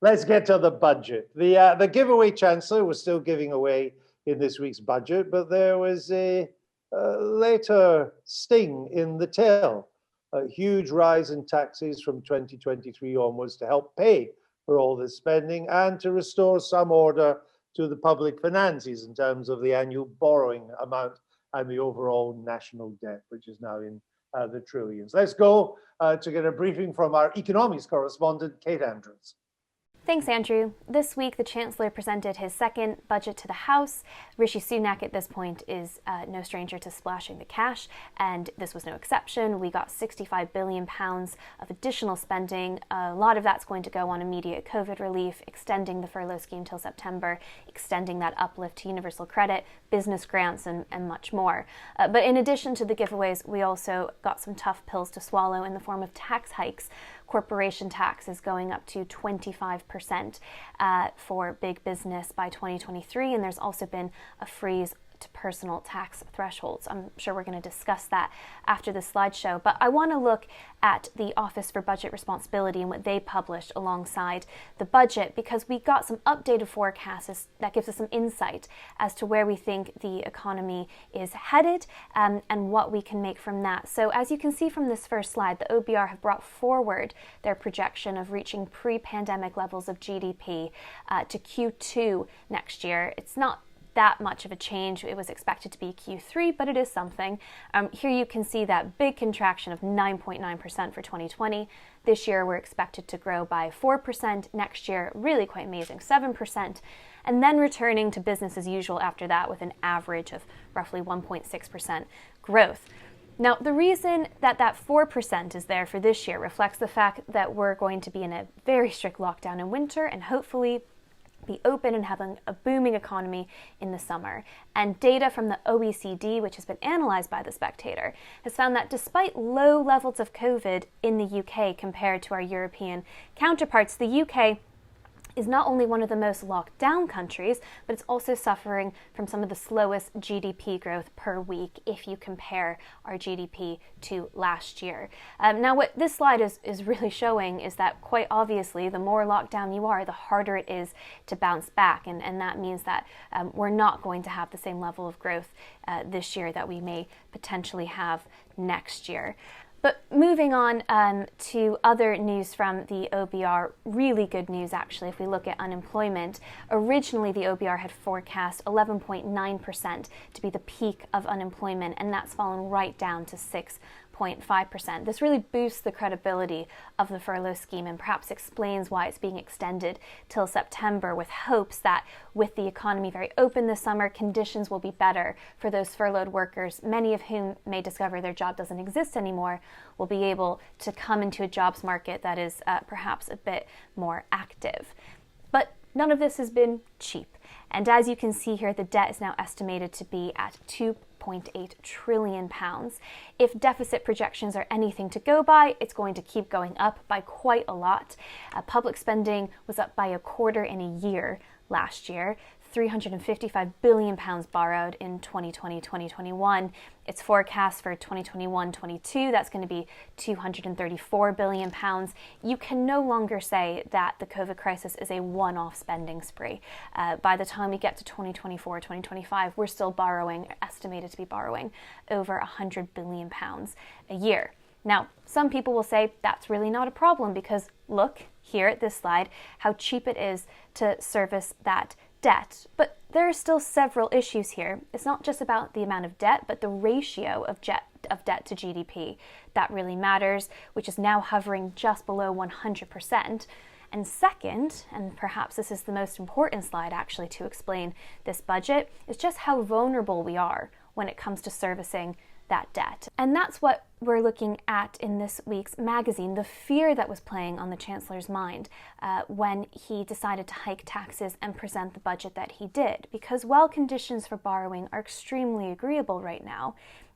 let's get to the budget. The giveaway Chancellor was still giving away in this week's budget, but there was a later sting in the tail. A huge rise in taxes from 2023 onwards to help pay for all this spending and to restore some order to the public finances in terms of the annual borrowing amount and the overall national debt, which is now in the trillions. Let's go to get a briefing from our economics correspondent, Kate Andrews. Thanks, Andrew. This week, the Chancellor presented his second budget to the House. Rishi Sunak at this point is no stranger to splashing the cash, and this was no exception. We got £65 billion of additional spending. A lot of that's going to go on immediate COVID relief, extending the furlough scheme till September, extending that uplift to universal credit, business grants, and much more. But in addition to the giveaways, we also got some tough pills to swallow in the form of tax hikes. Corporation tax is going up to 25% for big business by 2023, and there's also been a freeze to personal tax thresholds. I'm sure we're going to discuss that after the slideshow, but I want to look at the Office for Budget Responsibility and what they published alongside the budget, because we got some updated forecasts that gives us some insight as to where we think the economy is headed and what we can make from that. So as you can see from this first slide, the OBR have brought forward their projection of reaching pre-pandemic levels of GDP to Q2 next year. It's not that much of a change. It was expected to be Q3, but it is something. Here you can see that big contraction of 9.9% for 2020. This year we're expected to grow by 4%. Next year, really quite amazing, 7%. And then returning to business as usual after that with an average of roughly 1.6% growth. Now, the reason that 4% is there for this year reflects the fact that we're going to be in a very strict lockdown in winter and hopefully be open and having a booming economy in the summer. And data from the OECD, which has been analysed by the Spectator, has found that despite low levels of COVID in the UK compared to our European counterparts, the UK is not only one of the most locked down countries, but it's also suffering from some of the slowest GDP growth per week if you compare our GDP to last year. Now, what this slide is really showing is that quite obviously, the more locked down you are, the harder it is to bounce back. And that means that we're not going to have the same level of growth this year that we may potentially have next year. But moving on to other news from the OBR, really good news actually if we look at unemployment. Originally the OBR had forecast 11.9% to be the peak of unemployment, and that's fallen right down to 6.5%. This really boosts the credibility of the furlough scheme and perhaps explains why it's being extended till September, with hopes that with the economy very open this summer, conditions will be better for those furloughed workers, many of whom may discover their job doesn't exist anymore, will be able to come into a jobs market that is perhaps a bit more active. But none of this has been cheap. And as you can see here, the debt is now estimated to be at £2.8 trillion. If deficit projections are anything to go by, it's going to keep going up by quite a lot. Public spending was up by a quarter in a year last year. £355 billion borrowed in 2020-2021. It's forecast for 2021-22, that's going to be £234 billion. You can no longer say that the COVID crisis is a one-off spending spree. By the time we get to 2024-2025, we're still borrowing, estimated to be borrowing, over £100 billion a year. Now, some people will say that's really not a problem because look here at this slide how cheap it is to service that debt. But there are still several issues here. It's not just about the amount of debt, but the ratio of debt to GDP. That really matters, which is now hovering just below 100%. And second, and perhaps this is the most important slide actually to explain this budget, is just how vulnerable we are when it comes to servicing that debt. And that's what we're looking at in this week's magazine, the fear that was playing on the Chancellor's mind when he decided to hike taxes and present the budget that he did. Because while conditions for borrowing are extremely agreeable right now,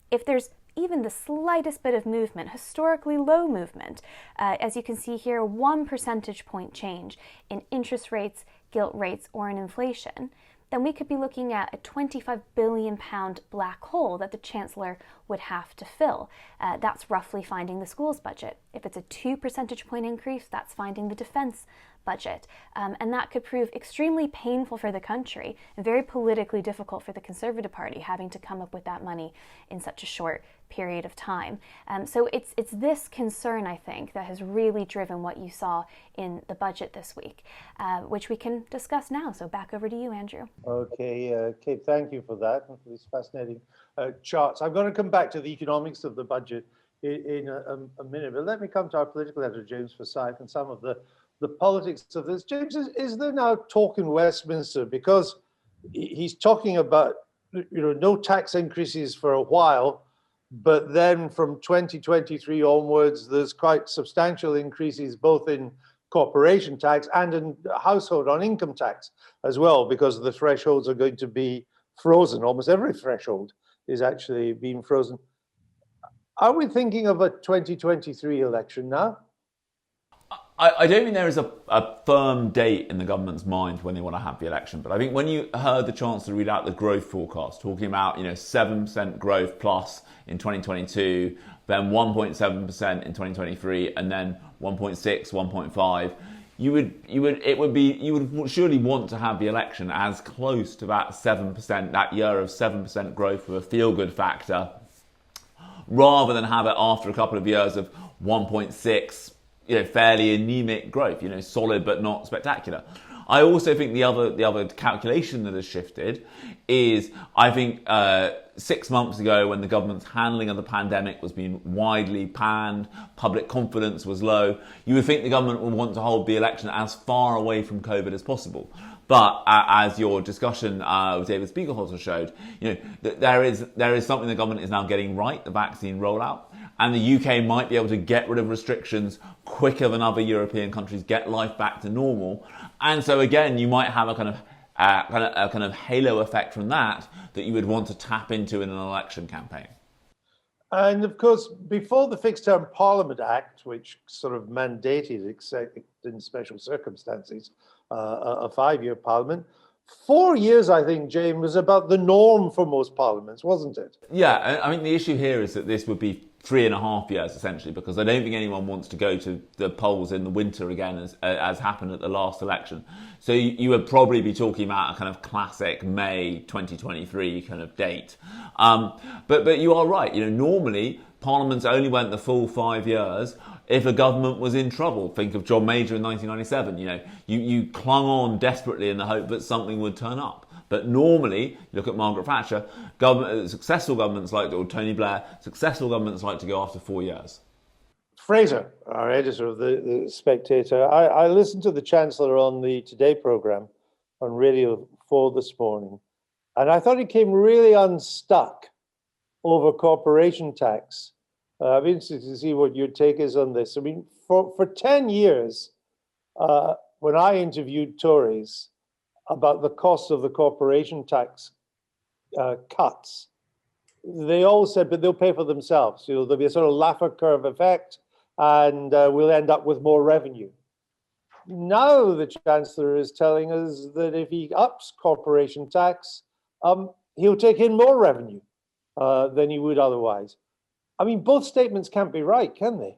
if there's even the slightest bit of movement, historically low movement, as you can see here, 1 percentage point change in interest rates, gilt rates, or in inflation, then we could be looking at a £25 billion black hole that the Chancellor would have to fill. That's roughly finding the schools budget. If it's a 2 percentage point increase, that's finding the defence budget. And that could prove extremely painful for the country and very politically difficult for the Conservative Party, having to come up with that money in such a short period of time. So it's this concern, I think, that has really driven what you saw in the budget this week, which we can discuss now. So back over to you, Andrew. Okay, Kate, thank you for that and for these fascinating charts. I'm going to come back to the economics of the budget in a minute, but let me come to our political editor, James Forsyth, and some of the politics of this. James, is there now talk in Westminster, because he's talking about no tax increases for a while, but then from 2023 onwards, there's quite substantial increases both in corporation tax and in household on income tax as well, because the thresholds are going to be frozen. Almost every threshold is actually being frozen. Are we thinking of a 2023 election now? I don't think there is a firm date in the government's mind when they want to have the election. But I think when you heard the Chancellor read out the growth forecast, talking about 7% growth plus in 2022, then 1.7% in 2023, and then 1.6, 1.5, you would surely want to have the election as close to that 7%, that year of 7% growth with a feel-good factor, rather than have it after a couple of years of 1.6. Fairly anemic growth, solid but not spectacular. I also think the other calculation that has shifted is, I think 6 months ago, when the government's handling of the pandemic was being widely panned, public confidence was low, you would think the government would want to hold the election as far away from COVID as possible. But as your discussion with David Spiegelhalter showed, there is something the government is now getting right, the vaccine rollout. And the UK might be able to get rid of restrictions quicker than other European countries, get life back to normal. And so again, you might have a kind of halo effect from that you would want to tap into in an election campaign. And of course, before the Fixed Term Parliament Act, which sort of mandated, except in special circumstances, a 5-year parliament, 4 years, I think, James, was about the norm for most parliaments, wasn't it? Yeah, I mean, the issue here is that this would be 3.5 years, essentially, because I don't think anyone wants to go to the polls in the winter again, as happened at the last election. So you would probably be talking about a kind of classic May 2023 kind of date. But you are right. Normally, parliaments only went the full 5 years if a government was in trouble. Think of John Major in 1997. You clung on desperately in the hope that something would turn up. But normally, look at Margaret Thatcher, successful governments or Tony Blair, successful governments like to go after 4 years. Fraser, our editor of the Spectator, I listened to the Chancellor on the Today programme on Radio 4 this morning, and I thought he came really unstuck over corporation tax. I'd be interested to see what your take is on this. I mean, for 10 years, when I interviewed Tories about the cost of the corporation tax cuts, they all said, but they'll pay for themselves. There'll be a sort of Laffer curve effect, and we'll end up with more revenue. Now the Chancellor is telling us that if he ups corporation tax, he'll take in more revenue than he would otherwise. I mean, both statements can't be right, can they?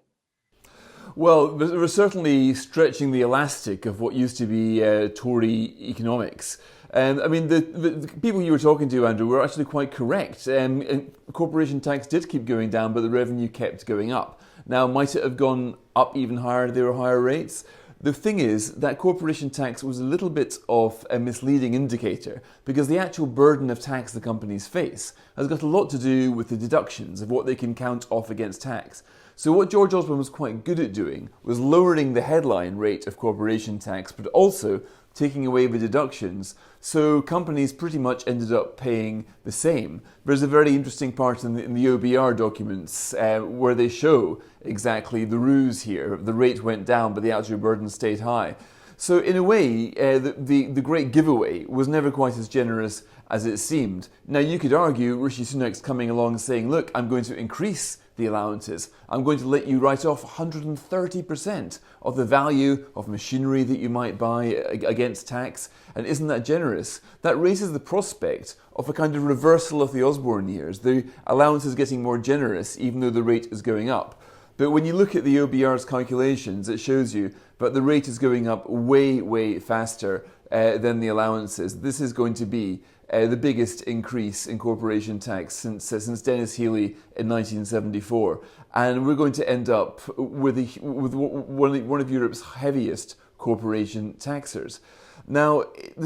Well, we're certainly stretching the elastic of what used to be Tory economics. And I mean, the people you were talking to, Andrew, were actually quite correct. And corporation tax did keep going down, but the revenue kept going up. Now, might it have gone up even higher if there were higher rates? The thing is that corporation tax was a little bit of a misleading indicator, because the actual burden of tax the companies face has got a lot to do with the deductions of what they can count off against tax. So what George Osborne was quite good at doing was lowering the headline rate of corporation tax, but also taking away the deductions. So companies pretty much ended up paying the same. There's a very interesting part in the OBR documents where they show exactly the ruse here. The rate went down, but the actual burden stayed high. So in a way, the great giveaway was never quite as generous as it seemed. Now you could argue Rishi Sunak's coming along saying, look, I'm going to increase the allowances. I'm going to let you write off 130% of the value of machinery that you might buy against tax. And isn't that generous? That raises the prospect of a kind of reversal of the Osborne years, the allowances getting more generous even though the rate is going up. But when you look at the OBR's calculations, it shows you that the rate is going up way, way faster than the allowances. This is going to be the biggest increase in corporation tax since Dennis Healey in 1974. And we're going to end up with one of Europe's heaviest corporation taxers. Now,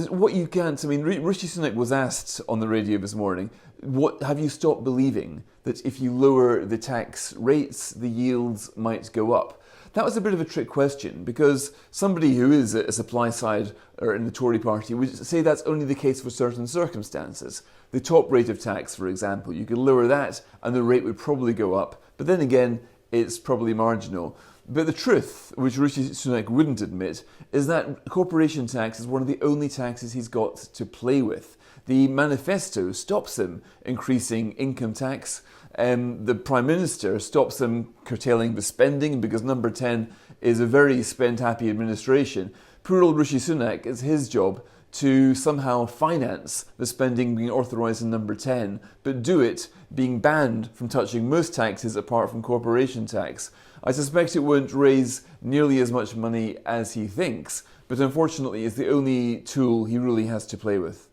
what you can't, I mean, Rishi Sunak was asked on the radio this morning, have you stopped believing that if you lower the tax rates, the yields might go up? That was a bit of a trick question, because somebody who is a supply side or in the Tory party would say that's only the case for certain circumstances. The top rate of tax, for example, you could lower that and the rate would probably go up, but then again, it's probably marginal. But the truth, which Rishi Sunak wouldn't admit, is that corporation tax is one of the only taxes he's got to play with. The manifesto stops him increasing income tax. The Prime Minister stops him curtailing the spending because number 10 is a very spend-happy administration. Poor old Rishi Sunak, it's his job to somehow finance the spending being authorised in number 10, but do it being banned from touching most taxes apart from corporation tax. I suspect it won't raise nearly as much money as he thinks, but unfortunately it's the only tool he really has to play with.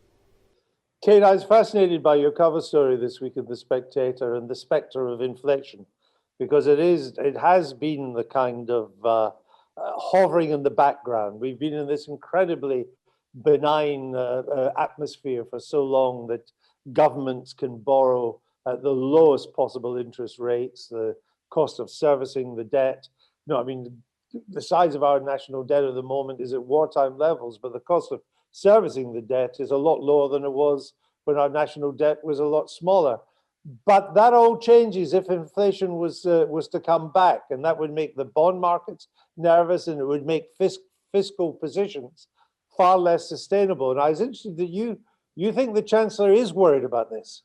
Kate, I was fascinated by your cover story this week in The Spectator and the spectre of inflation, because it has been the kind of hovering in the background. We've been in this incredibly benign atmosphere for so long that governments can borrow at the lowest possible interest rates, the cost of servicing the debt. No, I mean, the size of our national debt at the moment is at wartime levels, but the cost of servicing the debt is a lot lower than it was when our national debt was a lot smaller. But that all changes if inflation was to come back, and that would make the bond markets nervous, and it would make fiscal positions far less sustainable. And I was interested that you think the Chancellor is worried about this.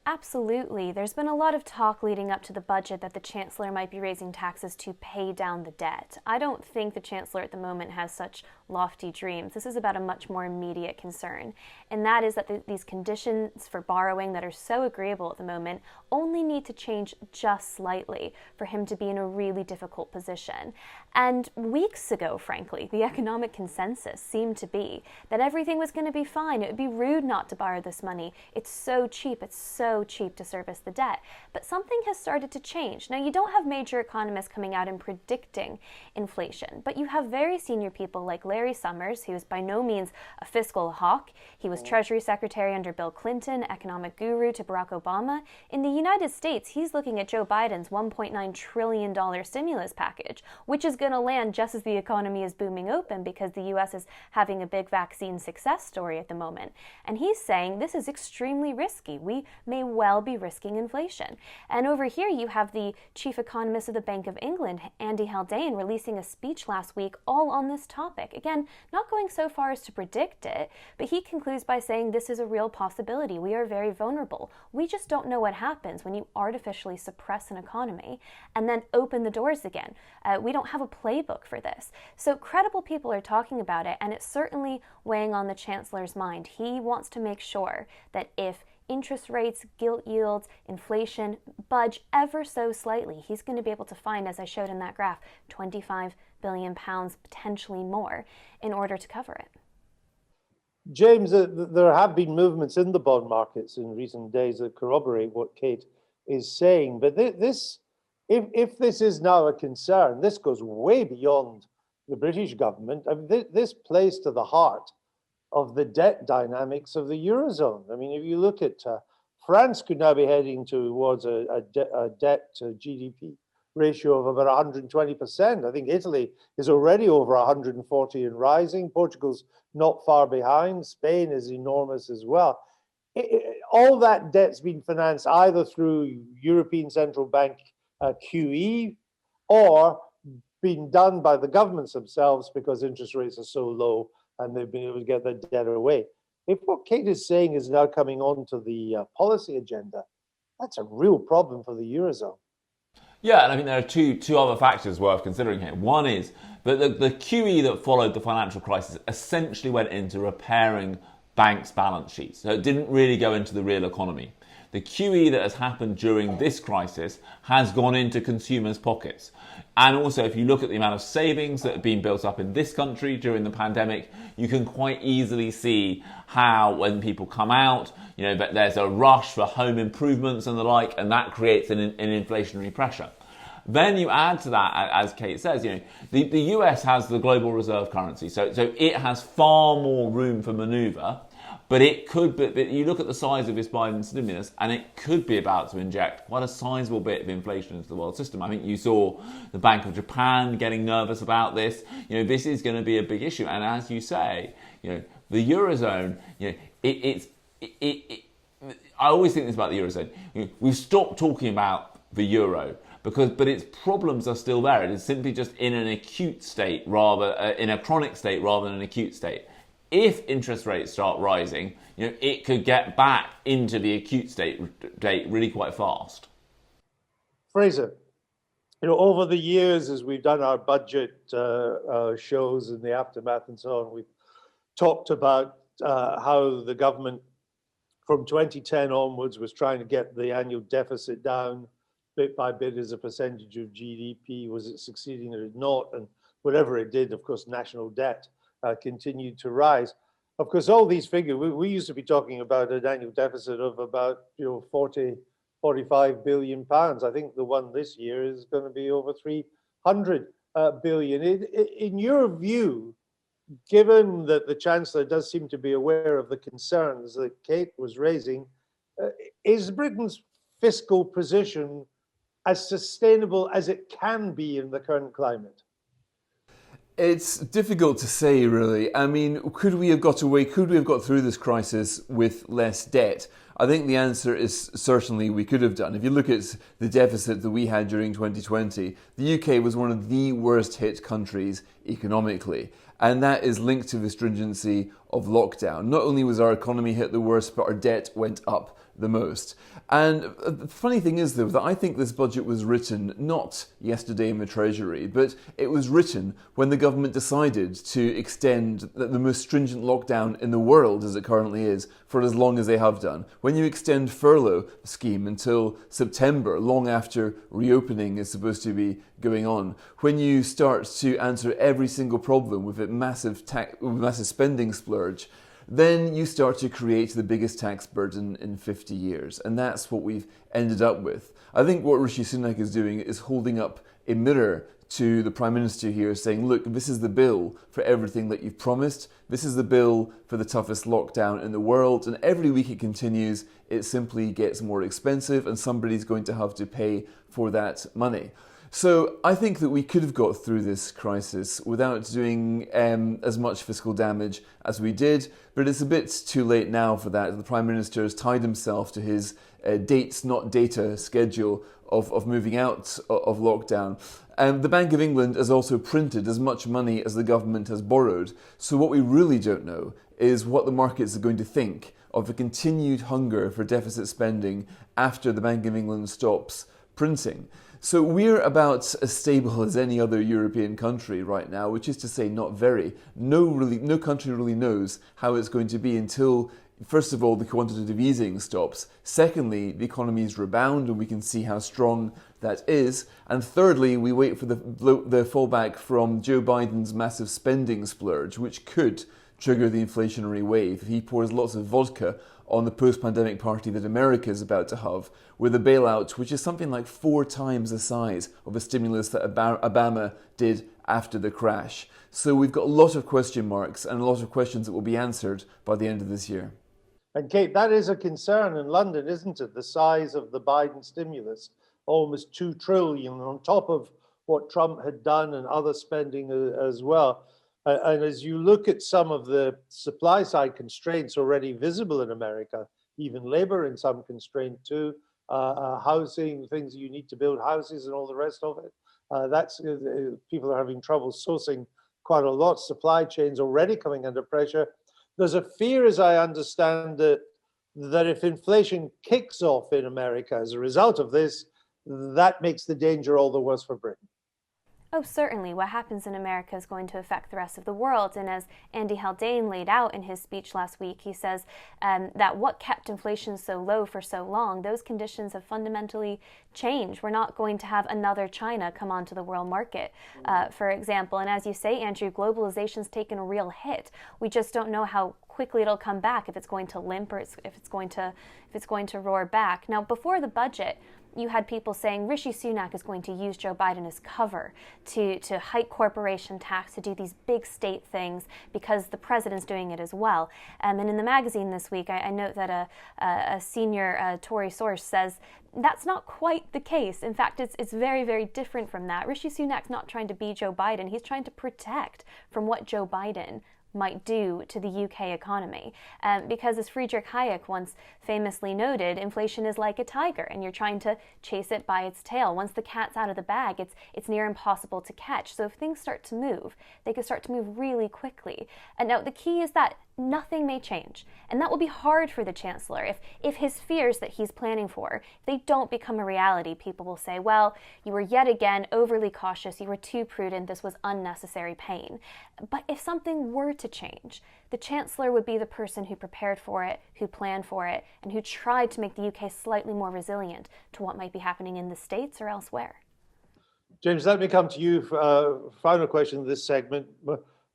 Absolutely. There's been a lot of talk leading up to the budget that the Chancellor might be raising taxes to pay down the debt. I don't think the Chancellor at the moment has such lofty dreams. This is about a much more immediate concern, and that is that these conditions for borrowing that are so agreeable at the moment only need to change just slightly for him to be in a really difficult position. And weeks ago, frankly, the economic consensus seemed to be that everything was going to be fine. It would be rude not to borrow this money. It's so cheap to service the debt. But something has started to change. Now, you don't have major economists coming out and predicting inflation, but you have very senior people like Larry Summers, who is by no means a fiscal hawk. He was Treasury Secretary under Bill Clinton, economic guru to Barack Obama. In the United States, he's looking at Joe Biden's $1.9 trillion stimulus package, which is going to land just as the economy is booming open because the U.S. is having a big vaccine success story at the moment. And he's saying this is extremely risky. We may well be risking inflation. And over here you have the chief economist of the Bank of England, Andy Haldane, releasing a speech last week all on this topic. Again, not going so far as to predict it, but he concludes by saying this is a real possibility. We are very vulnerable. We just don't know what happens when you artificially suppress an economy and then open the doors again. We don't have a playbook for this. So credible people are talking about it, and it's certainly weighing on the Chancellor's mind. He wants to make sure that if interest rates, gilt yields, inflation budge ever so slightly, he's going to be able to find, as I showed in that graph, £25 billion, potentially more, in order to cover it. James, there have been movements in the bond markets in recent days that corroborate what Kate is saying. But if this is now a concern, this goes way beyond the British government. I mean, this plays to the heart of the debt dynamics of the Eurozone. I mean, if you look at France could now be heading towards a debt to GDP ratio of about 120%. I think Italy is already over 140 and rising. Portugal's not far behind. Spain is enormous as well. All that debt's been financed either through European Central Bank QE or been done by the governments themselves because interest rates are so low and they've been able to get their debt away. If what Kate is saying is now coming on to the policy agenda, that's a real problem for the Eurozone. Yeah, and I mean, there are two other factors worth considering here. One is that the QE that followed the financial crisis essentially went into repairing banks' balance sheets. So it didn't really go into the real economy. the QE that has happened during this crisis has gone into consumers' pockets. And also, if you look at the amount of savings that have been built up in this country during the pandemic, you can quite easily see how when people come out, that there's a rush for home improvements and the like, and that creates an inflationary pressure. Then you add to that, as Kate says, the US has the global reserve currency, so it has far more room for manoeuvre. But you look at the size of this Biden stimulus, and it could be about to inject quite a sizable bit of inflation into the world system. I think you saw the Bank of Japan getting nervous about this. This is going to be a big issue. And as you say, the Eurozone, I always think this about the Eurozone. We've stopped talking about the euro, but its problems are still there. It is simply just in an acute state in a chronic state rather than an acute state. If interest rates start rising, it could get back into the acute state really quite fast. Fraser, over the years, as we've done our budget shows in the aftermath and so on, we've talked about how the government from 2010 onwards was trying to get the annual deficit down bit by bit as a percentage of GDP. Was it succeeding or not? And whatever it did, of course, national debt continued to rise. Of course, all these figures, we used to be talking about an annual deficit of about 45 billion pounds. I think the one this year is going to be over 300 billion. In your view, given that the Chancellor does seem to be aware of the concerns that Kate was raising, is Britain's fiscal position as sustainable as it can be in the current climate? It's difficult to say, really. I mean, could we have got through this crisis with less debt? I think the answer is certainly we could have done. If you look at the deficit that we had during 2020, the UK was one of the worst hit countries economically. And that is linked to the stringency of lockdown. Not only was our economy hit the worst, but our debt went up the most. And the funny thing is, though, that I think this budget was written not yesterday in the Treasury, but it was written when the government decided to extend the most stringent lockdown in the world, as it currently is, for as long as they have done. When you extend furlough scheme until September, long after reopening is supposed to be going on, when you start to answer every single problem with a massive spending splurge, then you start to create the biggest tax burden in 50 years. And that's what we've ended up with. I think what Rishi Sunak is doing is holding up a mirror to the Prime Minister here, saying, look, this is the bill for everything that you've promised. This is the bill for the toughest lockdown in the world. And every week it continues, it simply gets more expensive and somebody's going to have to pay for that money. So I think that we could have got through this crisis without doing as much fiscal damage as we did, but it's a bit too late now for that. The Prime Minister has tied himself to his dates, not data schedule of moving out of lockdown. The Bank of England has also printed as much money as the government has borrowed. So what we really don't know is what the markets are going to think of the continued hunger for deficit spending after the Bank of England stops printing. So we're about as stable as any other European country right now, which is to say not very. No country really knows how it's going to be until, first of all, the quantitative easing stops. Secondly, the economies rebound and we can see how strong that is. And thirdly, we wait for the fallback from Joe Biden's massive spending splurge, which could trigger the inflationary wave if he pours lots of vodka on the post-pandemic party that America is about to have, with a bailout which is something like 4 times the size of the stimulus that Obama did after the crash. So we've got a lot of question marks and a lot of questions that will be answered by the end of this year. And Kate, that is a concern in London, isn't it? The size of the Biden stimulus, almost 2 trillion on top of what Trump had done and other spending as well. And as you look at some of the supply side constraints already visible in America, even labor in some constraint too, housing, things you need to build houses and all the rest of it. That's people are having trouble sourcing quite a lot. Supply chains already coming under pressure. There's a fear, as I understand it, that if inflation kicks off in America as a result of this, that makes the danger all the worse for Britain. Oh, certainly. What happens in America is going to affect the rest of the world. And as Andy Haldane laid out in his speech last week, he says that what kept inflation so low for so long, those conditions have fundamentally changed. We're not going to have another China come onto the world market, for example. And as you say, Andrew, globalization's taken a real hit. We just don't know how quickly it'll come back, if it's going to limp or if it's going to roar back. Now, before the budget, you had people saying Rishi Sunak is going to use Joe Biden as cover to hike corporation tax, to do these big state things because the president's doing it as well. And in the magazine this week, I note that a senior Tory source says that's not quite the case. In fact, it's very, very different from that. Rishi Sunak's not trying to be Joe Biden. He's trying to protect from what Joe Biden might do to the UK economy. Because as Friedrich Hayek once famously noted, inflation is like a tiger and you're trying to chase it by its tail. Once the cat's out of the bag, it's near impossible to catch. So if things start to move, they can start to move really quickly. And now the key is that nothing may change. And that will be hard for the Chancellor. If his fears that he's planning for, if they don't become a reality, people will say, well, you were yet again overly cautious, you were too prudent, this was unnecessary pain. But if something were to change, the Chancellor would be the person who prepared for it, who planned for it, and who tried to make the UK slightly more resilient to what might be happening in the States or elsewhere. James, let me come to you for final question of this segment.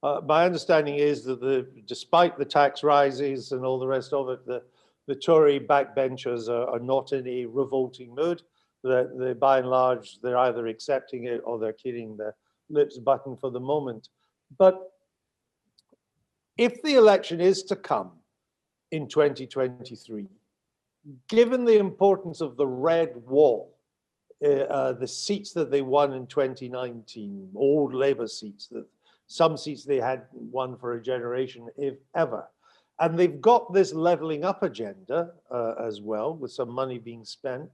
My understanding is that despite the tax rises and all the rest of it, the Tory backbenchers are not in a revolting mood. They, by and large, they're either accepting it or they're keeping their lips buttoned for the moment. But if the election is to come in 2023, given the importance of the red wall, the seats that they won in 2019, old Labour seats, some seats they had won for a generation, if ever. And they've got this levelling up agenda as well, with some money being spent.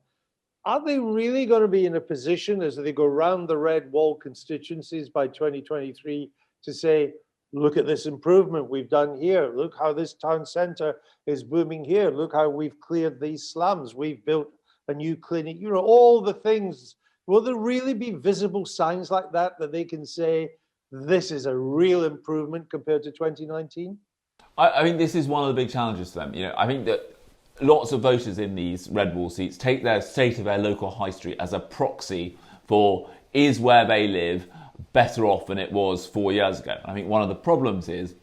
Are they really going to be in a position as they go round the red wall constituencies by 2023 to say, look at this improvement we've done here. Look how this town centre is booming here. Look how we've cleared these slums. We've built a new clinic. You know, all the things. Will there really be visible signs like that they can say, this is a real improvement compared to 2019? I think this is one of the big challenges for them. You know, I think that lots of voters in these red wall seats take their state of their local high street as a proxy for, is where they live better off than it was 4 years ago? I think one of the problems is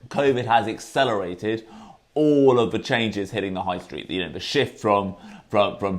COVID has accelerated all of the changes hitting the high street. You know, the shift from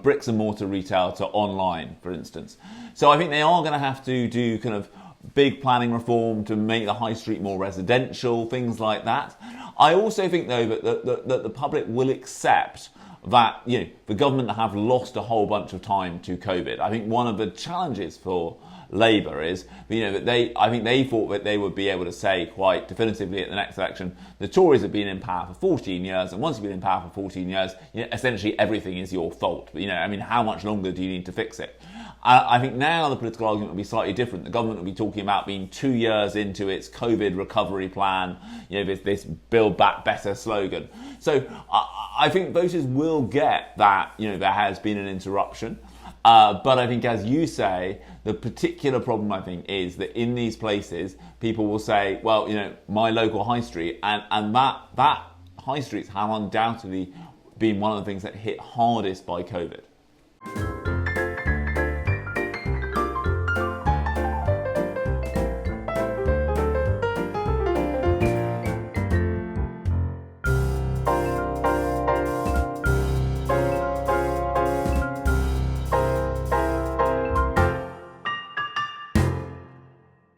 bricks and mortar retail to online, for instance. So I think they are going to have to do kind of big planning reform to make the high street more residential, things like that. I also think, though, that the public will accept that, you know, the government have lost a whole bunch of time to COVID. I think one of the challenges for Labour is, you know, that I think they thought that they would be able to say quite definitively at the next election, the Tories have been in power for 14 years, and once you've been in power for 14 years, you know, essentially everything is your fault. You know, I mean, how much longer do you need to fix it? I think now the political argument will be slightly different. The government will be talking about being 2 years into its COVID recovery plan, you know, this Build Back Better slogan. So I think voters will get that, you know, there has been an interruption. But I think, as you say, the particular problem, I think, is that in these places, people will say, well, you know, my local high street, and that high streets have undoubtedly been one of the things that hit hardest by COVID.